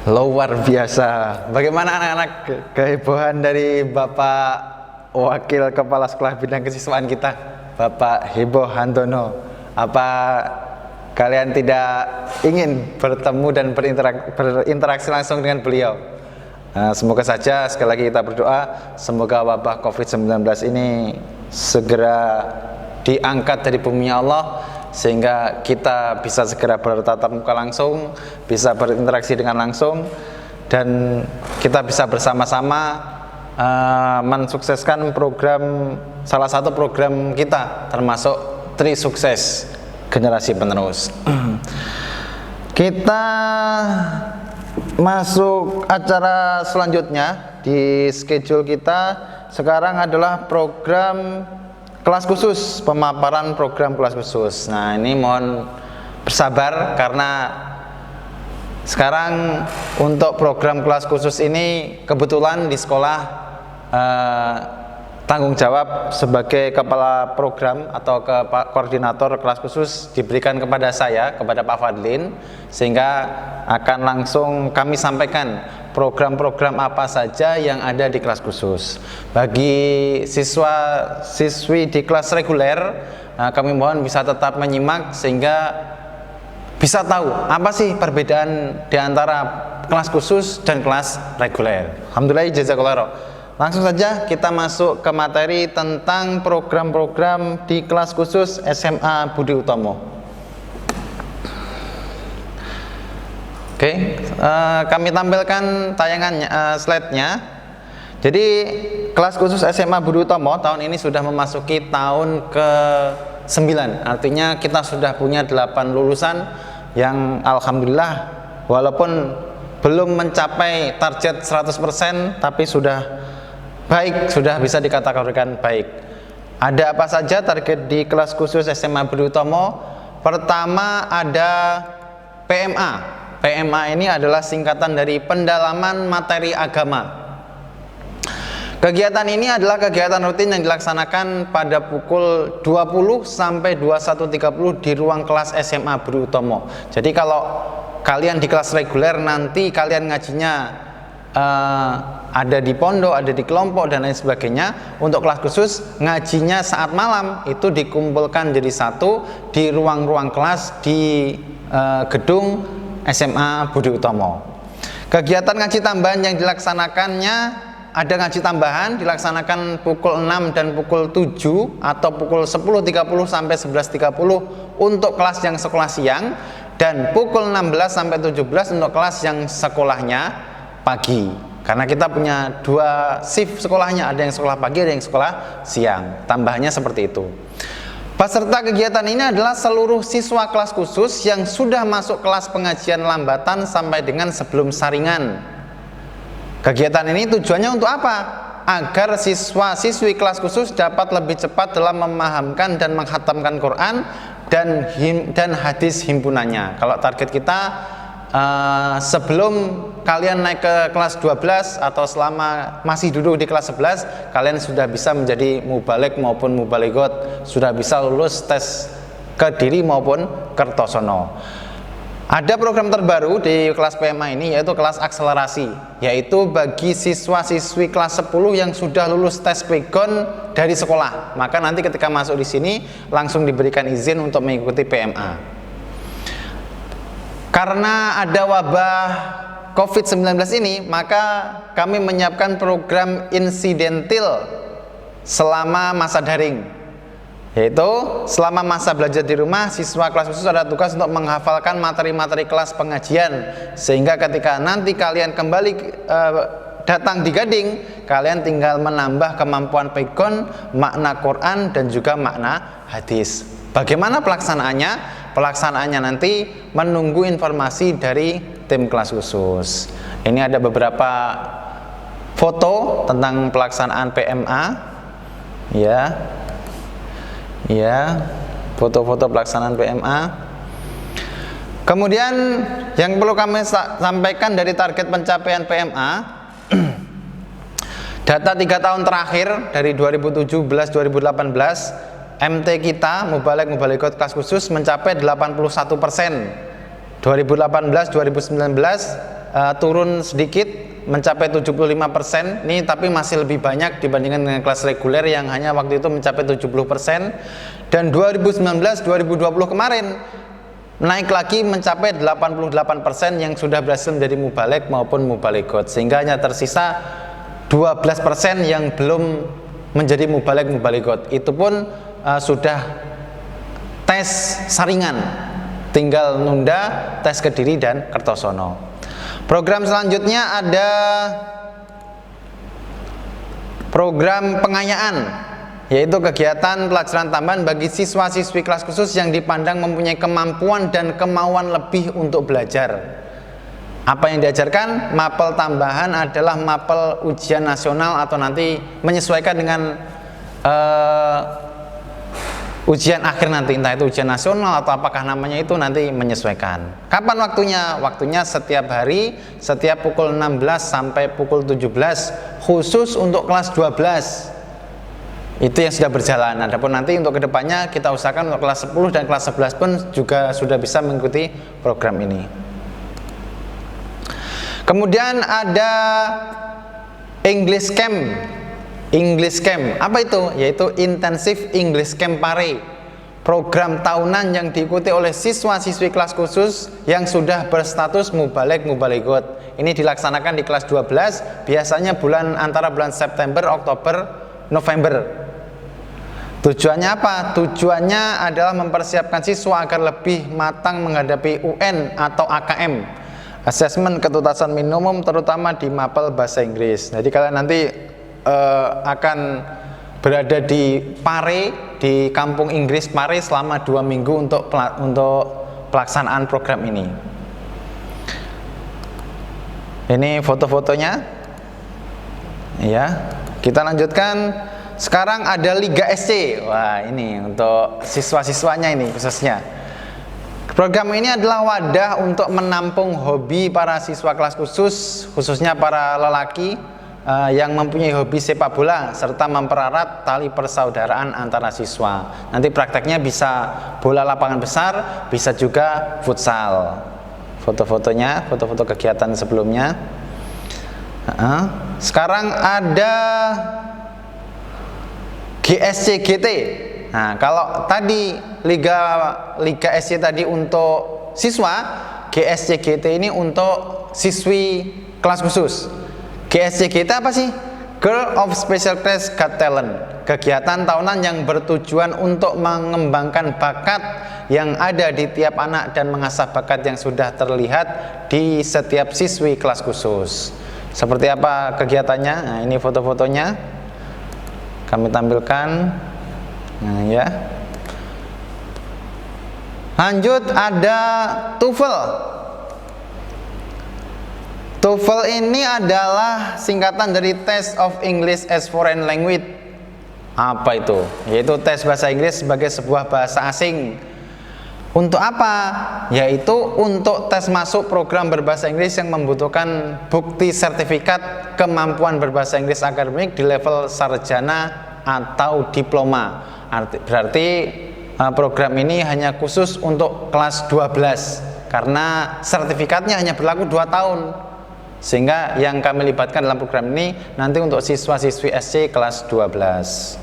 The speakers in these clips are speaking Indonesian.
Luar biasa. Bagaimana anak-anak kehebohan dari Bapak Wakil Kepala Sekolah Bidang Kesiswaan kita, Bapak Heboh Handono? Apa kalian tidak ingin bertemu dan berinteraksi langsung dengan beliau? Semoga saja, sekali lagi kita berdoa, semoga wabah COVID-19 ini segera diangkat dari bumi Allah, sehingga kita bisa segera bertatap muka langsung, bisa berinteraksi dengan langsung, dan kita bisa bersama-sama mensukseskan program, salah satu program kita, termasuk Tri Sukses Generasi Penerus. Kita masuk acara selanjutnya di schedule kita. Sekarang adalah program kelas khusus, pemaparan program kelas khusus. Nah, ini mohon bersabar karena sekarang untuk program kelas khusus ini kebetulan di sekolah tanggung jawab sebagai kepala program atau koordinator kelas khusus diberikan kepada saya, kepada Pak Fadlin, sehingga akan langsung kami sampaikan program-program apa saja yang ada di kelas khusus. Bagi siswa-siswi di kelas reguler, kami mohon bisa tetap menyimak sehingga bisa tahu apa sih perbedaan di antara kelas khusus dan kelas reguler. Alhamdulillah, jazakallahu khairan. Langsung saja kita masuk ke materi tentang program-program di kelas khusus SMA Budi Utomo. Oke, kami tampilkan tayangannya, slide-nya. Jadi kelas khusus SMA Budi Utomo tahun ini sudah memasuki tahun ke-9. Artinya kita sudah punya 8 lulusan yang alhamdulillah walaupun belum mencapai target 100%, tapi sudah baik, sudah bisa dikategorikan baik. Ada apa saja target di kelas khusus SMA Budi Utomo? Pertama ada PMA. PMA ini adalah singkatan dari pendalaman materi agama. Kegiatan ini adalah kegiatan rutin yang dilaksanakan pada pukul 20 sampai 21.30 di ruang kelas SMA Budi Utomo. Jadi kalau kalian di kelas reguler nanti kalian ngajinya ada di pondok, ada di kelompok dan lain sebagainya. Untuk kelas khusus ngajinya saat malam itu dikumpulkan jadi satu di ruang-ruang kelas di gedung SMA Budi Utomo. Kegiatan ngaji tambahan yang dilaksanakannya, ada ngaji tambahan dilaksanakan pukul 6 dan pukul 7 atau pukul 10.30 sampai 11.30 untuk kelas yang sekolah siang, dan pukul 16 sampai 17 untuk kelas yang sekolahnya pagi. Karena kita punya 2 shift sekolahnya, ada yang sekolah pagi, ada yang sekolah siang. Tambahannya seperti itu. Peserta kegiatan ini adalah seluruh siswa kelas khusus yang sudah masuk kelas pengajian lambatan sampai dengan sebelum saringan. Kegiatan ini tujuannya untuk apa? Agar siswa-siswi kelas khusus dapat lebih cepat dalam memahamkan dan menghatamkan Quran dan hadis himpunannya. Kalau target kita sebelum kalian naik ke kelas 12 atau selama masih duduk di kelas 11, kalian sudah bisa menjadi mubaligh maupun mubalighot, sudah bisa lulus tes Kediri maupun Kertosono. Ada program terbaru di kelas PMA ini, yaitu kelas akselerasi, yaitu bagi siswa-siswi kelas 10 yang sudah lulus tes PEGON dari sekolah. Maka nanti ketika masuk di sini langsung diberikan izin untuk mengikuti PMA. Karena ada wabah COVID-19 ini, maka kami menyiapkan program insidentil selama masa daring, yaitu selama masa belajar di rumah, siswa kelas khusus ada tugas untuk menghafalkan materi-materi kelas pengajian, sehingga ketika nanti kalian kembali datang di Gading, kalian tinggal menambah kemampuan PEGON, makna Quran, dan juga makna hadis. Bagaimana pelaksanaannya? Pelaksanaannya nanti menunggu informasi dari tim kelas khusus. Ini ada beberapa foto tentang pelaksanaan PMA, ya, foto-foto pelaksanaan PMA. Kemudian yang perlu kami sampaikan dari target pencapaian PMA, data 3 tahun terakhir dari 2017-2018, MT kita mubaligh mubalighot kelas khusus mencapai 81%. 2018-2019 turun sedikit mencapai 75%. Ini tapi masih lebih banyak dibandingkan dengan kelas reguler yang hanya waktu itu mencapai 70%. Dan 2019 2020 kemarin naik lagi mencapai 88% yang sudah berhasil menjadi mubaligh maupun mubalighot, sehingga hanya tersisa 12% yang belum menjadi mubaligh mubalighot. Itu pun sudah tes saringan, tinggal nunda tes Kediri dan Kertosono. Program selanjutnya ada program pengayaan, yaitu kegiatan pelajaran tambahan bagi siswa-siswi kelas khusus yang dipandang mempunyai kemampuan dan kemauan lebih untuk belajar. Apa yang diajarkan? Mapel tambahan adalah mapel ujian nasional atau nanti menyesuaikan dengan ujian akhir nanti, entah itu ujian nasional atau apakah namanya itu nanti menyesuaikan. Kapan waktunya? Waktunya setiap hari, setiap pukul 16 sampai pukul 17, khusus untuk kelas 12. Itu yang sudah berjalan. Adapun nanti untuk kedepannya kita usahakan untuk kelas 10 dan kelas 11 pun juga sudah bisa mengikuti program ini. Kemudian ada English Camp. English Camp, apa itu? Yaitu Intensive English Camp Pare, program tahunan yang diikuti oleh siswa-siswi kelas khusus yang sudah berstatus mubaligh mubalighot. Ini dilaksanakan di kelas 12, biasanya antara bulan September, Oktober, November. Tujuannya apa? Tujuannya adalah mempersiapkan siswa agar lebih matang menghadapi UN atau AKM, asesmen ketuntasan minimum, terutama di mapel bahasa Inggris. Jadi kalian nanti akan berada di Pare, di kampung Inggris Pare selama 2 minggu untuk pelaksanaan program ini. Ini foto-fotonya. Ya, kita lanjutkan. Sekarang ada Liga SC. Wah, ini untuk siswa-siswanya ini khususnya. Program ini adalah wadah untuk menampung hobi para siswa kelas khusus, khususnya para lelaki yang mempunyai hobi sepak bola serta mempererat tali persaudaraan antara siswa. Nanti prakteknya bisa bola lapangan besar, bisa juga futsal. Foto-fotonya, foto-foto kegiatan sebelumnya. Sekarang ada GSC GT. Nah, kalau tadi Liga SC tadi untuk siswa, GSC GT ini untuk siswi kelas khusus. GSC kita apa sih? Girl of Special Class Got Talent, kegiatan tahunan yang bertujuan untuk mengembangkan bakat yang ada di tiap anak dan mengasah bakat yang sudah terlihat di setiap siswi kelas khusus. Seperti apa kegiatannya? Nah, ini foto-fotonya kami tampilkan. Nah, ya. Lanjut ada TOEFL. TOEFL ini adalah singkatan dari Test of English as Foreign Language. Apa itu? Yaitu tes bahasa Inggris sebagai sebuah bahasa asing. Untuk apa? Yaitu untuk tes masuk program berbahasa Inggris yang membutuhkan bukti sertifikat kemampuan berbahasa Inggris akademik di level sarjana atau diploma. Berarti program ini hanya khusus untuk kelas 12 karena sertifikatnya hanya berlaku 2 tahun. Sehingga yang kami libatkan dalam program ini nanti untuk siswa-siswi SC kelas 12.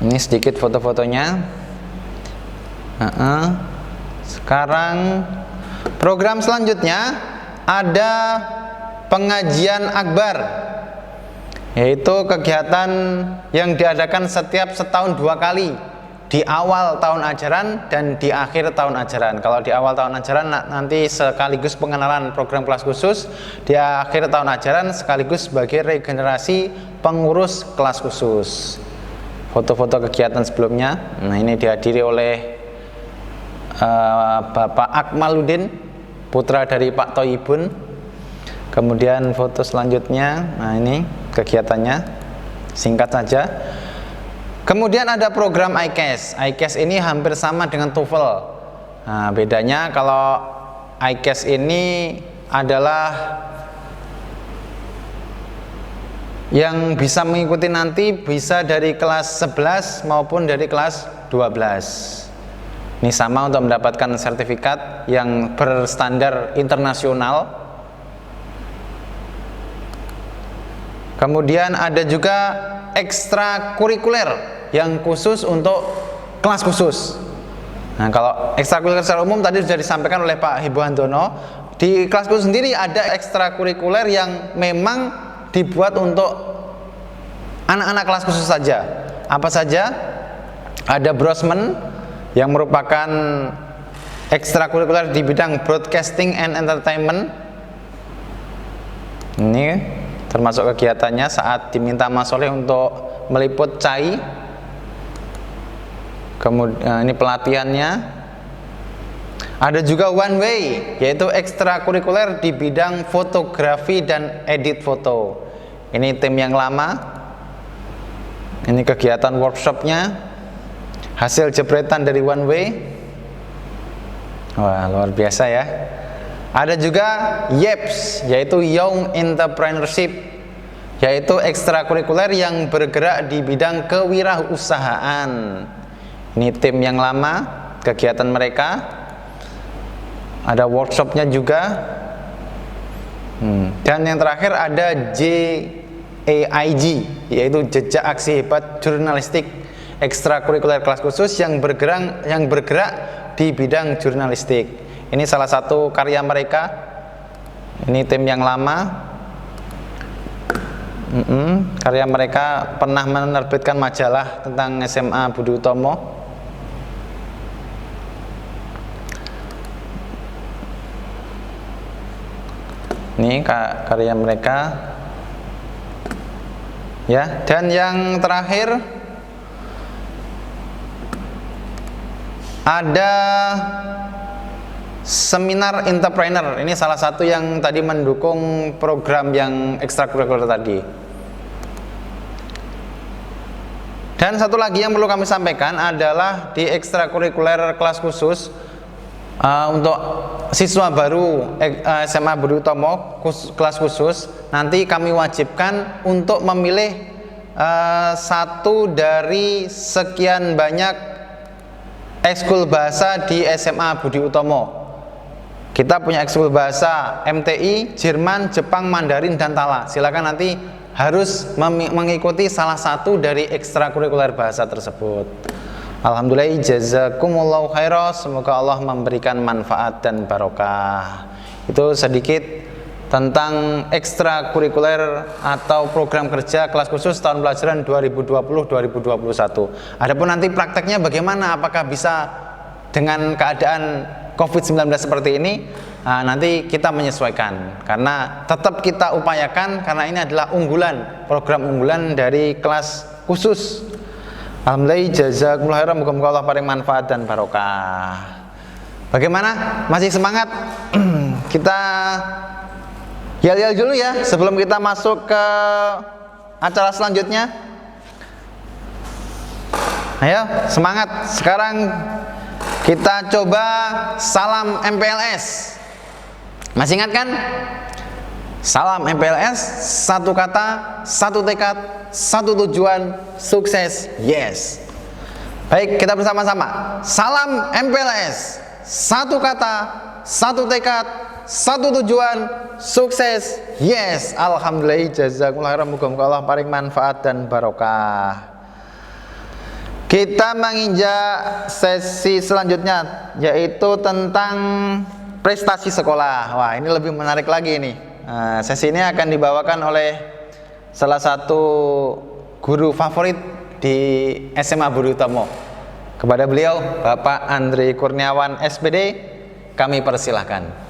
Ini sedikit foto-fotonya. Sekarang program selanjutnya ada pengajian akbar, yaitu kegiatan yang diadakan setiap setahun 2 kali, di awal tahun ajaran dan di akhir tahun ajaran. Kalau di awal tahun ajaran nanti sekaligus pengenalan program kelas khusus, di akhir tahun ajaran sekaligus sebagai regenerasi pengurus kelas khusus. Foto-foto kegiatan sebelumnya. Nah, ini dihadiri oleh Bapak Akmaluddin, putra dari Pak Toyibun. Kemudian foto selanjutnya. Nah, ini kegiatannya, singkat saja. Kemudian ada program ICAS. ICAS ini hampir sama dengan TOEFL. Nah, bedanya kalau ICAS ini adalah yang bisa mengikuti nanti bisa dari kelas 11 maupun dari kelas 12. Ini sama untuk mendapatkan sertifikat yang berstandar internasional. Kemudian ada juga ekstrakurikuler yang khusus untuk kelas khusus. Nah, kalau ekstrakurikuler secara umum tadi sudah disampaikan oleh Pak Hibo Handono. Di kelas khusus sendiri ada ekstrakurikuler yang memang dibuat untuk anak-anak kelas khusus saja. Apa saja? Ada Brosmen yang merupakan ekstrakurikuler di bidang broadcasting and entertainment. Ini termasuk kegiatannya saat diminta Mas Soleh untuk meliput CAI. Kemudian ini pelatihannya. Ada juga One Way, yaitu ekstrakurikuler di bidang fotografi dan edit foto. Ini tim yang lama. Ini kegiatan workshopnya. Hasil jepretan dari One Way. Wah, luar biasa ya. Ada juga YEPS, yaitu Young Entrepreneurship, yaitu ekstrakurikuler yang bergerak di bidang kewirausahaan. Ini tim yang lama, kegiatan mereka. Ada workshopnya juga. Dan yang terakhir ada JAIG, yaitu Jejak Aksi Hebat Jurnalistik, ekstrakurikuler kelas khusus yang bergerak di bidang jurnalistik. Ini salah satu karya mereka. Ini tim yang lama. Karya mereka pernah menerbitkan majalah tentang SMA Budi Utomo. Ini karya mereka. Ya, dan yang terakhir ada seminar entrepreneur. Ini salah satu yang tadi mendukung program yang ekstrakurikuler tadi. Dan satu lagi yang perlu kami sampaikan adalah di ekstrakurikuler kelas khusus untuk siswa baru SMA Budi Utomo kelas khusus, nanti kami wajibkan untuk memilih satu dari sekian banyak ekskul bahasa di SMA Budi Utomo. Kita punya ekskul bahasa MTI, Jerman, Jepang, Mandarin, dan Tala. Silakan nanti harus mengikuti salah satu dari ekstrakurikuler bahasa tersebut. Alhamdulillah, jazakumullahu khairan. Semoga Allah memberikan manfaat dan barokah. Itu sedikit tentang ekstrakurikuler atau program kerja kelas khusus tahun pelajaran 2020-2021. Adapun nanti prakteknya bagaimana, apakah bisa dengan keadaan COVID-19 seperti ini, nanti kita menyesuaikan, karena tetap kita upayakan, karena ini adalah unggulan, program unggulan dari kelas khusus. Alhamdulillah, jazakumullah khairan, moga-moga Allah paling manfaat dan barokah. Bagaimana? Masih semangat? Kita yel-yel dulu ya sebelum kita masuk ke acara selanjutnya. Ayo, semangat. Sekarang kita coba salam MPLS. Masih ingat kan? Salam MPLS, satu kata, satu tekad, satu tujuan, sukses, yes. Baik, kita bersama-sama. Salam MPLS, satu kata, satu tekad, satu tujuan, sukses, yes. Alhamdulillah, jazakumullah khairan, moga-moga Allah paling manfaat dan barokah. Kita menginjak sesi selanjutnya, yaitu tentang prestasi sekolah. Wah, ini lebih menarik lagi nih. Sesi ini akan dibawakan oleh salah satu guru favorit di SMA Budi Utomo. Kepada beliau, Bapak Andri Kurniawan SPD, kami persilahkan.